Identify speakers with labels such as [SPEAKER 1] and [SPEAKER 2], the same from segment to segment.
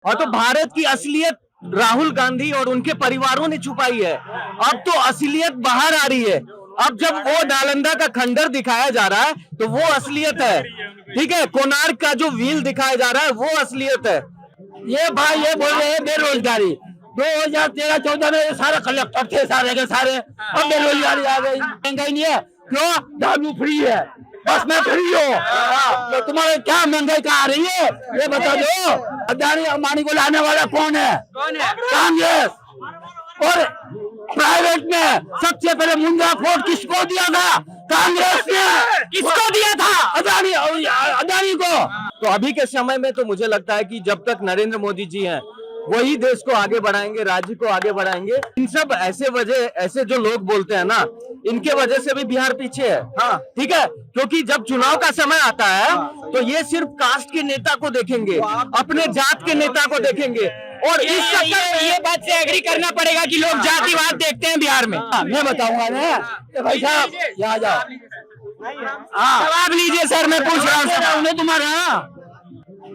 [SPEAKER 1] और तो भारत की असलियत राहुल गांधी और उनके परिवारों ने छुपाई है। अब तो असलियत बाहर आ रही है। अब जब वो नालंदा का खंडर दिखाया जा रहा है तो वो असलियत है, ठीक है। कोणार्क का जो व्हील दिखाया जा रहा है वो असलियत है।
[SPEAKER 2] ये भाई ये बोल रहे हैं बेरोजगारी 2013-14 में सारे कलेक्टर थे सारे के सारे, अब बेरोजगारी आ गई। महंगाई नहीं है, क्यों? दारू फ्री है, बस में फ्री हो। तो तुम्हारे क्या महंगाई कहाँ आ रही है ये बता दो। अदानी अंबानी को लाने वाला कौन है? कांग्रेस। और प्राइवेट में सबसे पहले मुंद्रा पोर्ट किसको दिया था? कांग्रेस ने। किसको दिया था? अदानी को।
[SPEAKER 1] तो अभी के समय में तो मुझे लगता है कि जब तक नरेंद्र मोदी जी हैं वही देश को आगे बढ़ाएंगे, राज्य को आगे बढ़ाएंगे। इन सब ऐसे जो लोग बोलते हैं ना, इनके वजह से भी बिहार पीछे है। हाँ ठीक है, क्योंकि जब चुनाव का समय आता है तो ये सिर्फ कास्ट के नेता को देखेंगे, अपने जात के नेता को देखेंगे। और इस चक्कर
[SPEAKER 3] ये बात से एग्री करना पड़ेगा कि लोग जातिवाद देखते हैं बिहार में।
[SPEAKER 2] मैं बताऊंगा ना भाई साहब, यहाँ जाओ।
[SPEAKER 3] जवाब लीजिए सर, मैं पूछ रहा हूँ
[SPEAKER 2] तुम्हारा।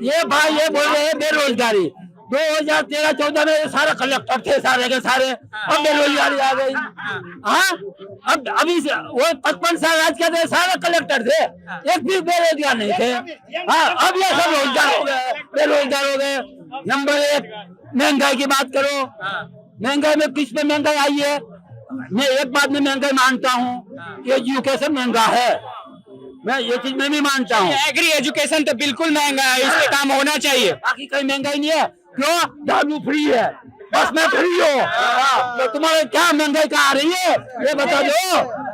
[SPEAKER 2] ये भाई ये बोल रहे हैं बेरोजगारी 2013-14 में सारे कलेक्टर थे सारे के सारे, अब बेरोजगारी आ गई। हाँ अब अभी वो 55 साल राज के थे, सारे कलेक्टर थे, एक भी बेरोजगार नहीं थे। हाँ अब ये सब रोजगार हो गए, बेरोजगार हो गए। नंबर 1 महंगाई की बात करो। महंगाई में किस पे महंगाई आई है? मैं एक बात में महंगाई मानता हूँ कि एजुकेशन महंगा है, मैं ये चीज मैं भी मानता हूँ।
[SPEAKER 3] एग्री, एजुकेशन तो बिल्कुल महंगा है, इस पे काम होना चाहिए।
[SPEAKER 2] बाकी कोई महंगाई नहीं है, क्यों? दारू फ्री है, बस में फ्री हो। तो तुम्हारे क्या महंगाई कहाँ आ रही है ये बता दो।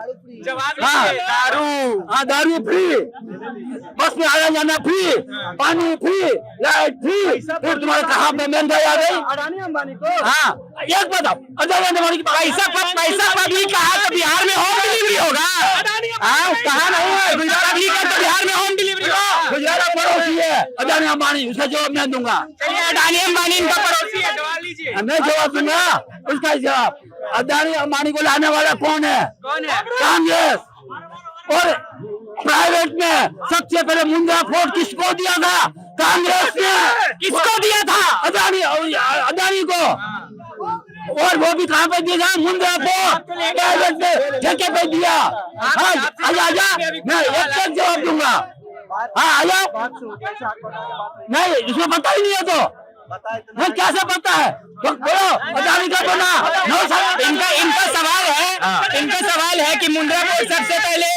[SPEAKER 2] दारू फ्री, बस में आना जाना फ्री, पानी फ्री, लाइट फ्री। फिर तुम्हारे कहाँ पे महंगाई आ गई? अडानी अंबानी को। हाँ एक बताओ, अडानी अंबानी की पैसा
[SPEAKER 3] कभी कहा तो बिहार में होम डिलीवरी होगा।
[SPEAKER 2] कहा नहीं है,
[SPEAKER 3] कभी का तो बिहार में होम डिलीवरी होगा।
[SPEAKER 2] गुजरात पड़ोसी है अडानी अंबानी, उसका जवाब मैं दूंगा।
[SPEAKER 3] अडानी अंबानी इनका पड़ोसी है, जवाब लीजिए।
[SPEAKER 2] मैं जवाब दूंगा उसका जवाब। अडानी अंबानी को लाने वाला कौन है? कांग्रेस। और प्राइवेट में सबसे पहले मुंद्रा पोर्ट किसको दिया था? कांग्रेस ने।
[SPEAKER 3] किसको दिया था?
[SPEAKER 2] अडानी को। और वो भी कहाँ पे दिया? मुंद्रा पोर्ट प्राइवेट में ठेके पे दिया। आजा मैं एक जवाब दूंगा। हाँ आ जाओ। नहीं इसमें पता ही नहीं है तो मैं कैसे पता है? बोलो अडानी का बना।
[SPEAKER 3] इनका सवाल है कि मुंद्रा पोर्ट सबसे पहले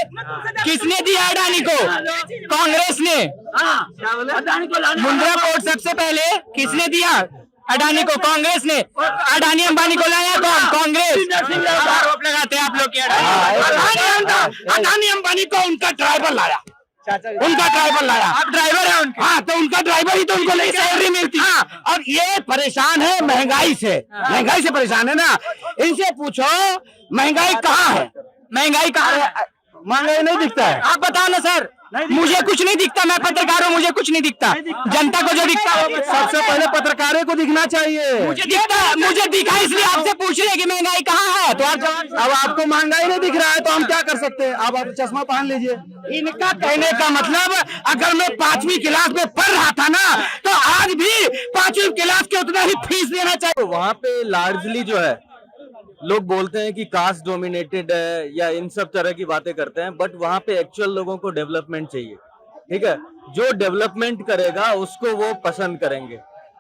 [SPEAKER 3] किसने दिया? अडानी को। कांग्रेस ने।
[SPEAKER 2] अडानी को लाने
[SPEAKER 3] मुंद्रा पोर्ट सबसे पहले किसने दिया? अडानी को। कांग्रेस ने। अडानी अंबानी को लाया कौन? कांग्रेस। आरोप लगाते हैं आप लोग
[SPEAKER 2] अडानी अंबानी को उनका ड्राइवर लाया, उनका ड्राइवर लाया।
[SPEAKER 3] आप ड्राइवर है उनके?
[SPEAKER 2] हाँ तो उनका ड्राइवर ही तो उनको नहीं सैलरी मिलती। हाँ अब ये परेशान है महंगाई से, महंगाई से परेशान है ना। इनसे पूछो महंगाई कहाँ है?
[SPEAKER 3] महंगाई कहाँ है?
[SPEAKER 2] महंगाई नहीं दिखता है।
[SPEAKER 3] आप बताओ ना सर। मुझे कुछ नहीं दिखता, मैं पत्रकार हूँ, मुझे कुछ नहीं दिखता। जनता को जो दिखता है
[SPEAKER 2] सबसे पहले पत्रकारों को दिखना चाहिए।
[SPEAKER 3] मुझे दिखा, इसलिए आपसे पूछ रहे कि महंगाई कहाँ है। तो आप
[SPEAKER 2] अब आपको महंगाई नहीं दिख रहा है तो हम क्या कर सकते हैं? आप चश्मा पहन लीजिए।
[SPEAKER 3] इनका कहने का मतलब, अगर मैं 5वीं क्लास में पढ़ रहा था ना तो आज भी 5वीं क्लास के उतना ही फीस देना चाहिए।
[SPEAKER 1] तो वहाँ पे लार्जली जो है लोग बोलते हैं कि कास्ट डोमिनेटेड है या इन सब तरह की बातें करते हैं, बट वहाँ पे एक्चुअल लोगों को डेवलपमेंट चाहिए, ठीक है। जो डेवलपमेंट करेगा उसको वो पसंद करेंगे,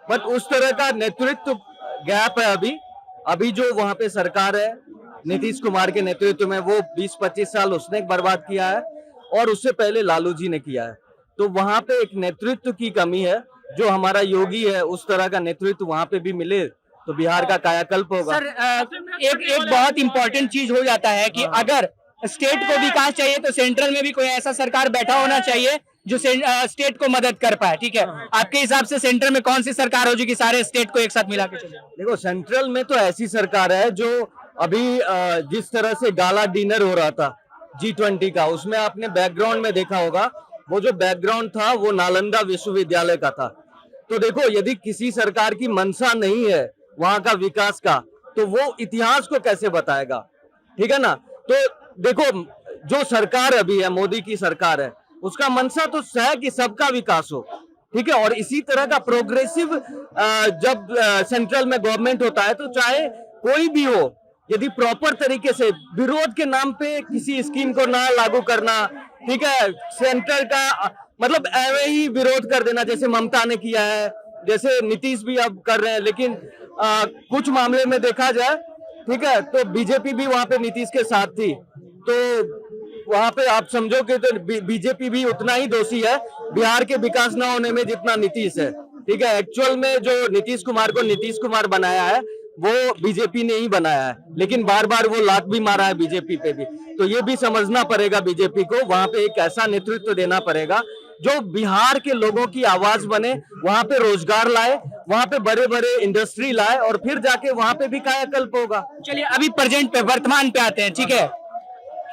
[SPEAKER 1] बट उस तरह का नेतृत्व गैप है अभी जो वहाँ पे सरकार है नीतीश कुमार के नेतृत्व में, वो 20-25 साल उसने बर्बाद किया है और उससे पहले लालू जी ने किया है। तो वहाँ पे एक नेतृत्व की कमी है। जो हमारा योगी है उस तरह का नेतृत्व वहाँ पे भी मिले तो बिहार का कायाकल्प होगा।
[SPEAKER 3] सर एक बहुत इंपॉर्टेंट चीज हो जाता है कि अगर स्टेट को विकास चाहिए तो सेंट्रल में भी कोई ऐसा सरकार बैठा होना चाहिए जो स्टेट को मदद कर पाए, ठीक है। आपके हिसाब से सेंट्रल में कौन सी सरकार हो जो कि सारे स्टेट को एक साथ मिला के चले?
[SPEAKER 1] देखो सेंट्रल में तो ऐसी सरकार है जो अभी जिस तरह से गाला डिनर हो रहा था G20 का, उसमें आपने बैकग्राउंड में देखा होगा, वो जो बैकग्राउंड था वो नालंदा विश्वविद्यालय का था। तो देखो यदि किसी सरकार की मंशा नहीं है वहां का विकास का तो वो इतिहास को कैसे बताएगा, ठीक है ना। तो देखो जो सरकार अभी है, मोदी की सरकार है, उसका मंशा तो है कि सबका विकास हो, ठीक है। और इसी तरह का प्रोग्रेसिव जब सेंट्रल में गवर्नमेंट होता है तो चाहे कोई भी हो, यदि प्रॉपर तरीके से विरोध के नाम पे किसी स्कीम को ना लागू करना, ठीक है, सेंट्रल का मतलब ऐवे ही विरोध कर देना जैसे ममता ने किया है, जैसे नीतीश भी अब कर रहे हैं। लेकिन कुछ मामले में देखा जाए, ठीक है, तो बीजेपी भी वहां पे नीतीश के साथ थी, तो वहां पे आप समझो कि तो बीजेपी भी उतना ही दोषी है बिहार के विकास ना होने में जितना नीतीश है, ठीक है। एक्चुअल में जो नीतीश कुमार को नीतीश कुमार बनाया है वो बीजेपी ने ही बनाया है, लेकिन बार बार वो लात भी मारा है बीजेपी पे भी। तो ये भी समझना पड़ेगा बीजेपी को, वहां पे एक ऐसा नेतृत्व देना पड़ेगा जो बिहार के लोगों की आवाज बने, वहां पे रोजगार लाए, वहां पे बड़े बड़े इंडस्ट्री लाए, और फिर जाके वहां पे भी कायाकल्प होगा।
[SPEAKER 3] चलिए अभी प्रेजेंट पे, वर्तमान पे आते हैं, ठीक है।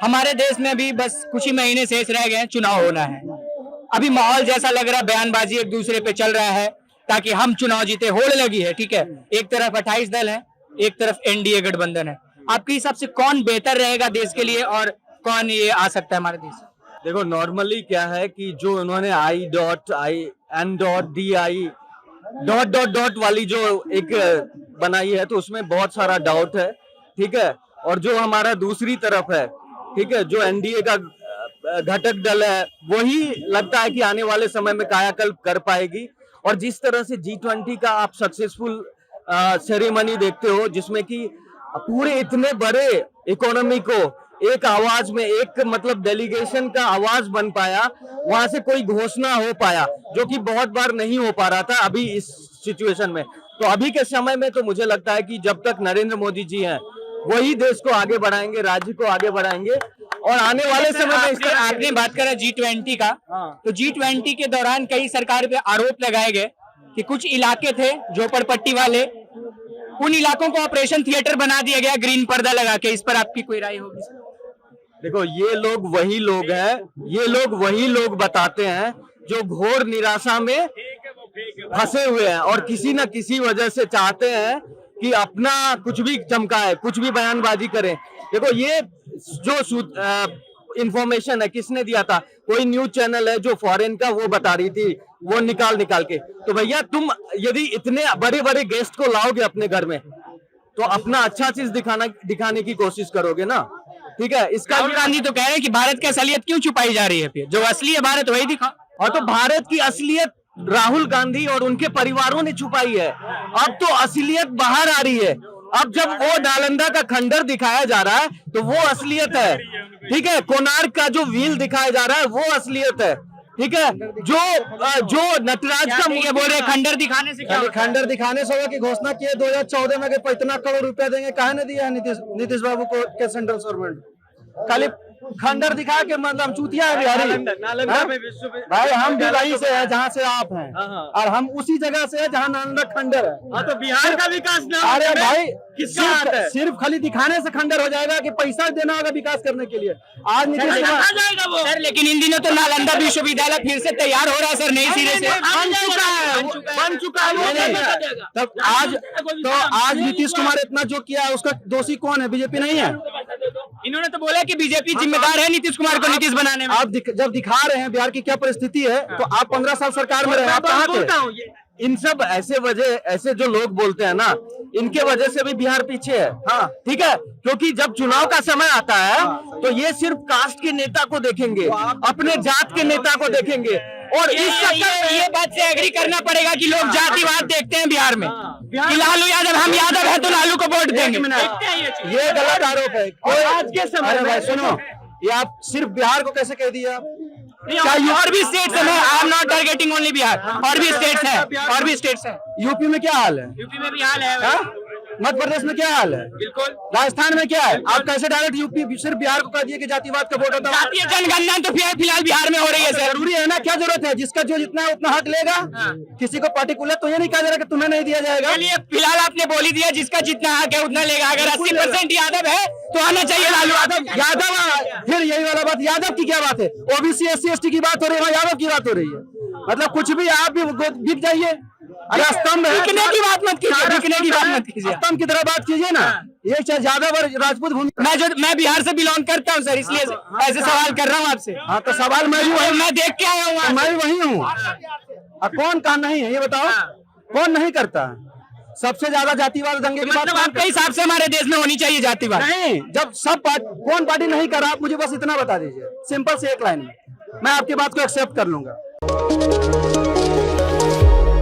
[SPEAKER 3] हमारे देश में भी बस कुछ ही महीने शेष रह गए हैं, चुनाव होना है। अभी माहौल जैसा लग रहा है, बयानबाजी एक दूसरे पे चल रहा है ताकि हम चुनाव जीते, होड़ लगी है, ठीक है। एक तरफ 28 दल है, एक तरफ एनडीए गठबंधन है। आपके हिसाब से कौन बेहतर रहेगा देश के लिए और कौन ये आ सकता है हमारे देश?
[SPEAKER 1] देखो नॉर्मली क्या है कि जो उन्होंने I.N.D.I. वाली जो एक बनाई है, तो उसमें बहुत सारा डाउट है, ठीक है। और जो हमारा दूसरी तरफ है, ठीक है, जो एनडीए का घटक दल है, वही लगता है कि आने वाले समय में कायाकल्प कर पाएगी। और जिस तरह से G20 का आप सक्सेसफुल सेरेमनी देखते हो, जिसमें कि पूरे इतने बड़े इकोनॉमी को एक आवाज में, एक मतलब डेलीगेशन का आवाज बन पाया, वहां से कोई घोषणा हो पाया, जो कि बहुत बार नहीं हो पा रहा था अभी इस सिचुएशन में। तो अभी के समय में तो मुझे लगता है कि जब तक नरेंद्र मोदी जी हैं, वही देश को आगे बढ़ाएंगे, राज्य को आगे बढ़ाएंगे। और आने वाले समय में
[SPEAKER 3] आपने बात करा G20 का, तो G20 के दौरान कई सरकार पे आरोप लगाए गए कि कुछ इलाके थे झोपड़पट्टी वाले, उन इलाकों को ऑपरेशन थिएटर बना दिया गया ग्रीन पर्दा लगा के। इस पर आपकी कोई राय होगी?
[SPEAKER 1] देखो ये लोग वही लोग हैं, ये लोग वही लोग बताते हैं जो घोर निराशा में फंसे हुए हैं और किसी न किसी वजह से चाहते हैं कि अपना कुछ भी चमकाए, कुछ भी बयानबाजी करें। देखो ये जो इंफॉर्मेशन है किसने दिया था? कोई न्यूज चैनल है जो फॉरेन का, वो बता रही थी, वो निकाल के। तो भैया तुम यदि इतने बड़े बड़े गेस्ट को लाओगे अपने घर में, तो अपना अच्छा चीज दिखाने की कोशिश करोगे ना, ठीक है। इसका
[SPEAKER 3] राहुल गांधी तो कह रहे हैं कि भारत की असलियत क्यों छुपाई जा रही है, फिर जो असली है भारत वही दिखा।
[SPEAKER 1] और तो भारत की असलियत राहुल गांधी और उनके परिवारों ने छुपाई है, अब तो असलियत बाहर आ रही है। अब जब वो नालंदा का खंडर दिखाया जा रहा है तो वो असलियत है, ठीक है। कोणार्क का जो व्हील दिखाया जा रहा है वो असलियत है, ठीक है। जो नटराज का
[SPEAKER 3] ये बोल रहे खंडर दिखाने से क्या होता है?
[SPEAKER 2] खंडर दिखाने से होगा कि घोषणा किए 2014 में कि इतना करोड़ रुपया देंगे, काहे ने दिया है नीतीश बाबू को के सेंट्रल गवर्नमेंट? खाली खंडर दिखा के मतलब चूतिया है बिहारी।
[SPEAKER 1] नालंदा में
[SPEAKER 2] भाई हम भी वहीं से हैं जहाँ से आप हैं, और हम उसी जगह से हैं जहाँ नालंदा खंडर है।
[SPEAKER 1] हाँ तो बिहार का विकास ना,
[SPEAKER 2] अरे भाई
[SPEAKER 1] किसका हाथ है?
[SPEAKER 2] सिर्फ खाली दिखाने से खंडर हो जाएगा कि पैसा देना होगा विकास करने के लिए। आज नीतीश कुमार
[SPEAKER 3] जाएगा वो सर, लेकिन इन दिनों तो नालंदा विश्वविद्यालय फिर से तैयार हो रहा है सर, नई सिरे से
[SPEAKER 1] बन चुका है।
[SPEAKER 2] तब आज नीतीश कुमार इतना जो किया है उसका दोषी कौन है? बीजेपी नहीं है।
[SPEAKER 3] इन्होंने तो बोला कि बीजेपी जिम्मेदार है नीतीश कुमार को नीतीश बनाने में।
[SPEAKER 2] आप जब दिखा रहे हैं बिहार की क्या परिस्थिति है, तो आप 15 साल सरकार में रहे, आप कहाँ थे?
[SPEAKER 1] इन सब ऐसे जो लोग बोलते हैं ना, इनके वजह से भी बिहार पीछे है। हाँ ठीक है, क्योंकि जब चुनाव का समय आता है तो ये सिर्फ कास्ट के नेता को देखेंगे, अपने जात के नेता को देखेंगे। और इस
[SPEAKER 3] ये बात से एग्री करना पड़ेगा कि लोग जातिवाद देखते हैं बिहार में, कि लालू यादव, हम यादव है तो लालू को वोट देंगे।
[SPEAKER 2] ये गलत आरोप है।
[SPEAKER 1] आज के समय में
[SPEAKER 2] सुनो, ये आप सिर्फ बिहार को कैसे कह दिया?
[SPEAKER 3] और भी स्टेट्स है, I am not targeting only Bihar, और भी स्टेट्स है, और भी स्टेट्स है।
[SPEAKER 2] यूपी में क्या हाल है?
[SPEAKER 3] यूपी में भी हाल है।
[SPEAKER 2] मध्य प्रदेश में क्या हाल है?
[SPEAKER 3] बिल्कुल।
[SPEAKER 2] राजस्थान में क्या है? आप कैसे डायरेक्ट यूपी सिर्फ बिहार को कह दिए कि जातिवाद का वोट होता है?
[SPEAKER 3] जातीय जनगणना तो फिलहाल बिहार में हो रही है सर।
[SPEAKER 2] जरूरी है ना, क्या जरूरत है? जिसका जो जितना है उतना हक लेगा। किसी को पार्टिकुलर तो ये नहीं कहा जा रहा कि तुम्हें नहीं दिया जाएगा।
[SPEAKER 3] चलिए फिलहाल आपने बोल ही दिया, जिसका जितना हक है उतना लेगा। अगर 80% यादव है तो आना चाहिए लालू
[SPEAKER 2] यादव। फिर यही वाला बात, यादव की क्या बात है? ओबीसी SC ST की बात हो रही है, यादव की बात हो रही है। मतलब कुछ भी आप भी बिक जाइए। अरे स्तंभ
[SPEAKER 3] बिकने की बात मत कीजिए, बिकने की बात मत कीजिए,
[SPEAKER 2] स्तंभ की तरह बात कीजिए ना। ये यादव और राजपूत भूमि,
[SPEAKER 3] मैं बिहार से बिलोंग करता हूँ सर, इसलिए ऐसे सवाल कर रहा हूँ आपसे।
[SPEAKER 2] हाँ तो सवाल मैं भी
[SPEAKER 3] मैं देख के आया हूँ,
[SPEAKER 2] मैं भी वही हूँ। कौन काम नहीं है ये बताओ, कौन नहीं करता? सबसे ज्यादा जातिवाद दंगे की बात
[SPEAKER 3] मतलब आपके हिसाब से हमारे देश में होनी चाहिए जातिवाद?
[SPEAKER 2] नहीं, जब सब कौन पार्टी नहीं कर रहा, आप मुझे बस इतना बता दीजिए, सिंपल से एक लाइन में मैं आपकी बात को एक्सेप्ट कर लूंगा।